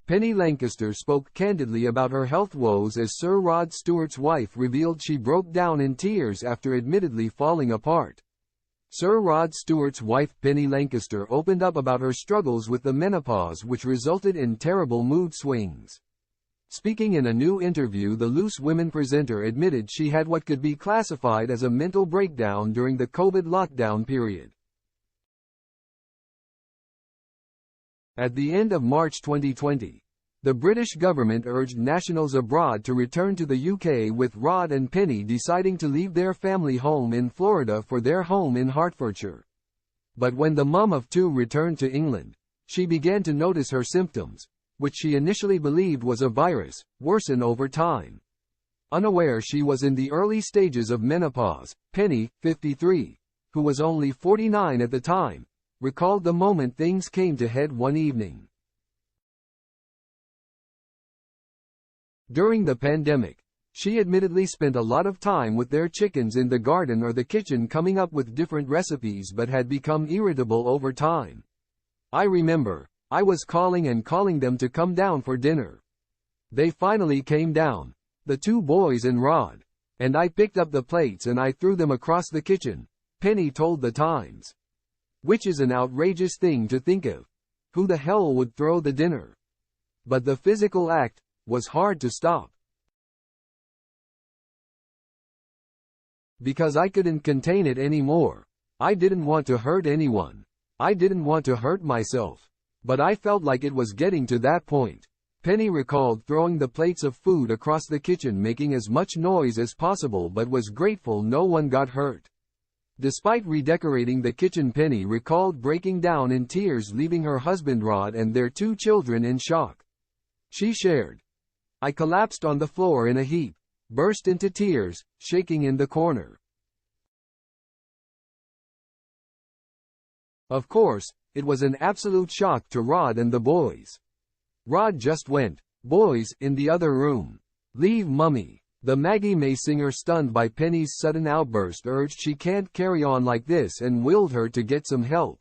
Penny Lancaster spoke candidly about her health woes as Sir Rod Stewart's wife revealed she broke down in tears after admittedly falling apart. Sir Rod Stewart's wife Penny Lancaster opened up about her struggles with the menopause, which resulted in terrible mood swings. Speaking in a new interview, the Loose Women presenter admitted she had what could be classified as a mental breakdown during the COVID lockdown period. At the end of March 2020, the British government urged nationals abroad to return to the UK, with Rod and Penny deciding to leave their family home in Florida for their home in Hertfordshire. But when the mum of two returned to England, she began to notice her symptoms, which she initially believed was a virus, worsen over time. Unaware she was in the early stages of menopause, Penny, 53, who was only 49 at the time, recalled the moment things came to head one evening. During the pandemic, she admittedly spent a lot of time with their chickens in the garden or the kitchen coming up with different recipes, but had become irritable over time. "I remember, I was calling and calling them to come down for dinner. They finally came down, the two boys and Rod, and I picked up the plates and I threw them across the kitchen," Penny told The Times. Which is an outrageous thing to think of. Who the hell would throw the dinner? But the physical act was hard to stop. "Because I couldn't contain it anymore. I didn't want to hurt anyone. I didn't want to hurt myself. But I felt like it was getting to that point." Penny recalled throwing the plates of food across the kitchen, making as much noise as possible, but was grateful no one got hurt. Despite redecorating the kitchen, Penny recalled breaking down in tears, leaving her husband Rod and their two children in shock. She shared, "I collapsed on the floor in a heap, burst into tears, shaking in the corner." Of course, it was an absolute shock to Rod and the boys. Rod just went, "Boys, in the other room. Leave mummy." The Maggie May singer, stunned by Penny's sudden outburst, urged she can't carry on like this and willed her to get some help.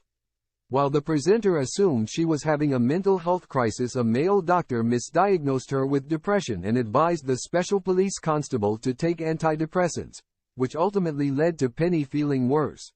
While the presenter assumed she was having a mental health crisis, a male doctor misdiagnosed her with depression and advised the special police constable to take antidepressants, which ultimately led to Penny feeling worse.